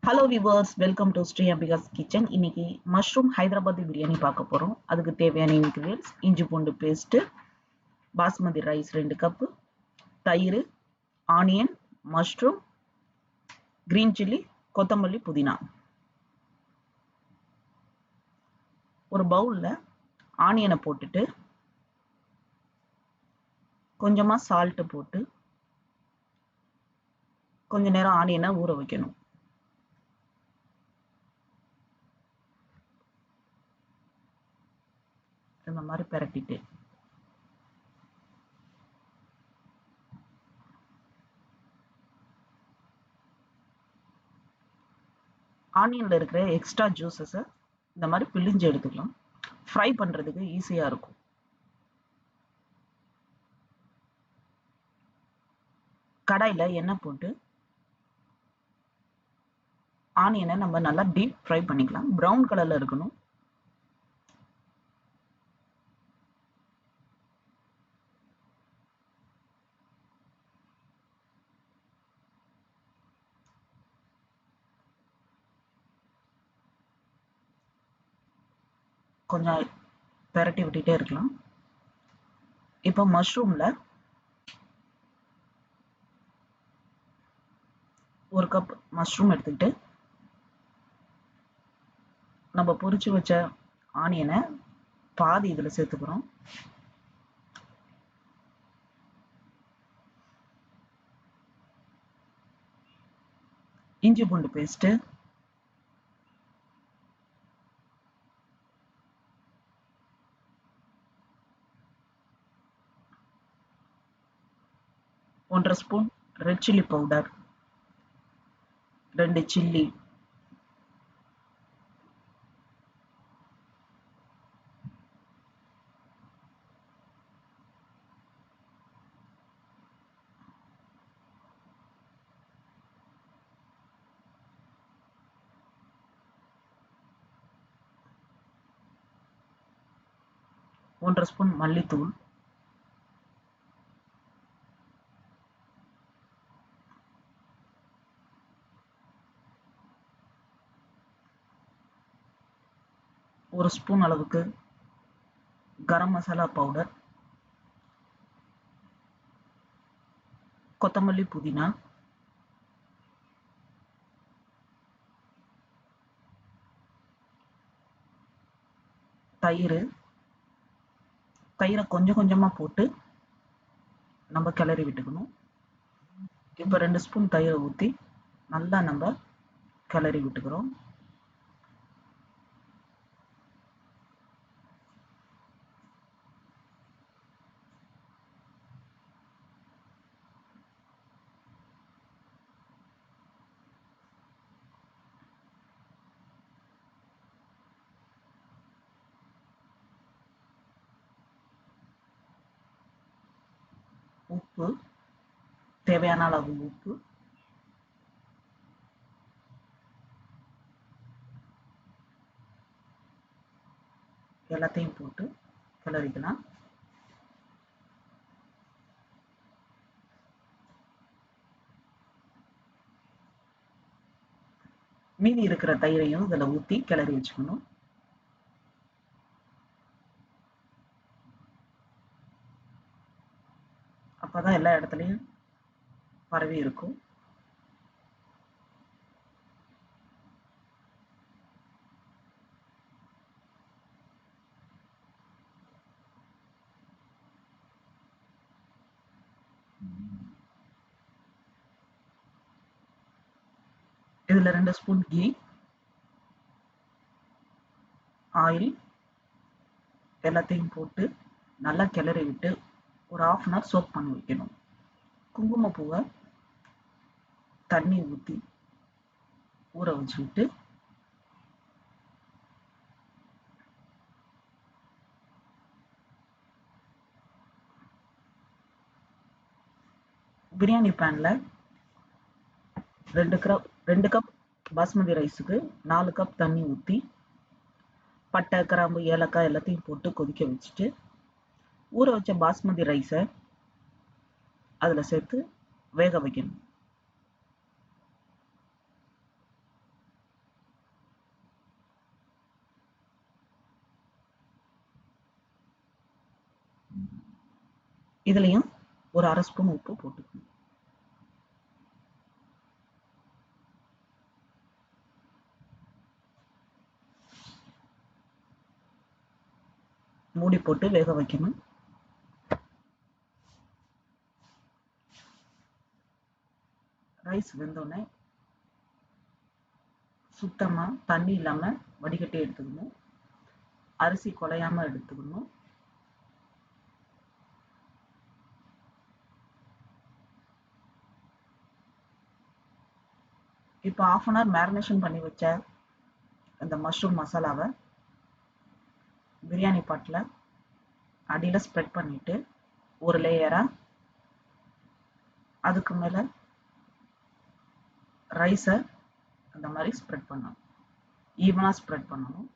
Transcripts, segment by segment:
Hello viewers, welcome to Sri Ambika's kitchen. இன்னைக்கு mushroom Hyderabadi biryani பார்க்க போகிறோம். அதுக்கு தேவையான இன்க்ரீடியன்ஸ்: இஞ்சி பூண்டு பேஸ்ட்டு, பாஸ்மதி ரைஸ் 2 கப்பு, தயிர், ஆனியன், மஷ்ரூம், கிரீன் சில்லி, கொத்தமல்லி, புதினா. ஒரு பவுலில் ஆனியனை போட்டுட்டு கொஞ்சமாக சால்ட்டு போட்டு கொஞ்ச நேரம் ஆனியனை ஊற வைக்கணும். இந்த மாதிரி பிரட்டிட்டு ஆனியனில் இருக்கிற எக்ஸ்ட்ரா ஜூஸஸை இந்த மாதிரி பிழிஞ்சு எடுத்துக்கலாம். ஃப்ரை பண்ணுறதுக்கு ஈஸியாக இருக்கும். கடாயில் எண்ணெய் போட்டு ஆனியனை நம்ம நல்லா டீப் ஃப்ரை பண்ணிக்கலாம். ப்ரௌன் கலரில் இருக்கணும். கொஞ்சம் பெரட்டி விட்டுட்டே இருக்கலாம். இப்போ மஷ்ரூமில் 1 கப் மஷ்ரூம் எடுத்துக்கிட்டு நம்ம பொரிச்சு வச்ச ஆனியனை பாதி இதில் சேர்த்துக்கிறோம். இஞ்சி பூண்டு பேஸ்ட்டு, ஒன்றரை spoon red chilli powder, 2 chilli, ஒன்றரை ஸ்பூன் மல்லித்தூள், ஒரு ஸ்பூன் அளவுக்கு கரம் மசாலா பவுடர், கொத்தமல்லி, புதினா, தயிரை கொஞ்சம் கொஞ்சமாக போட்டு நம்ம கிளறி விட்டுக்கணும். இப்போ 2 ஸ்பூன் தயிரை ஊற்றி நல்லா நம்ம கிளறி விட்டுக்கிறோம். உப்பு, தேவையான அளவு உப்பு, எல்லாத்தையும் போட்டு கிளறிக்கலாம். மீதி இருக்கிற தயிரையும் இதில் ஊற்றி கிளறி வச்சுக்கணும். அப்போதான் எல்லா இடத்துலையும் பரவி இருக்கும். இதில் 2 ஸ்பூன் கீ, ஆயில் எல்லாத்தையும் போட்டு நல்லா கிளறி விட்டு ஒரு 1/2 அன் ஹவர் சோக் பண்ணி வைக்கணும். குங்குமப்பூவை தண்ணி ஊற்றி ஊற வச்சுக்கிட்டு பிரியாணி பேனில் 2 கப் பாஸ்மதி ரைஸுக்கு 4 கப் தண்ணி ஊற்றி பட்டை, கிராம்பு, ஏலக்காய் எல்லாத்தையும் போட்டு கொதிக்க வச்சுட்டு ஊற வச்ச பாஸ்மதி ரைஸை அதில் சேர்த்து வேக வைக்கணும். இதுலயும் ஒரு 1/2 ஸ்பூன் உப்பு போட்டுக்கணும். மூடி போட்டு வேக வைக்கணும். ரைஸ் வெந்தோடனே சுத்தமா தண்ணி இல்லாம வடிகட்டி எடுத்துக்கணும். அரிசி குழையாம எடுத்துக்கணும். இப்போ 1/2 அன் ஹவர் மேரினேஷன் பண்ணி வச்ச அந்த மஷ்ரூம் மசாலாவை பிரியாணி பாட்டில் அடியில் ஸ்ப்ரெட் பண்ணிட்டு ஒரு லேயரா அதுக்கு மேலே ரைஸை அந்த மாதிரி ஸ்ப்ரெட் பண்ணணும். ஈவனாக ஸ்ப்ரெட் பண்ணணும்.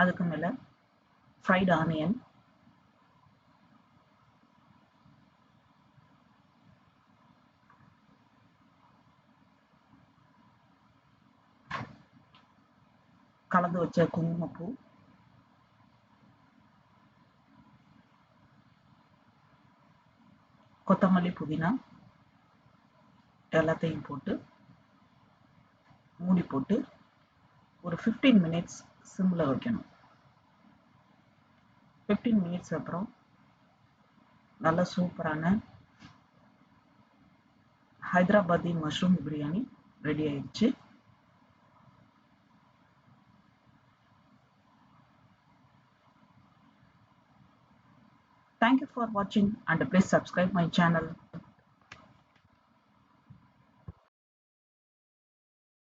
அதுக்கு மேலே ஃப்ரைட் ஆனியன், கலந்து வச்ச குங்குமப்பூ, கொத்தமல்லி, புதினா எல்லாத்தையும் போட்டு மூடி போட்டு ஒரு 15 மினிட்ஸ் சிம்மில் வைக்கணும். 15 மினிட்ஸ் அப்புறம் நல்ல சூப்பரான ஹைதராபாதி மஷ்ரூம் பிரியாணி ரெடி ஆயிடுச்சு. Thank you for watching and please subscribe my channel.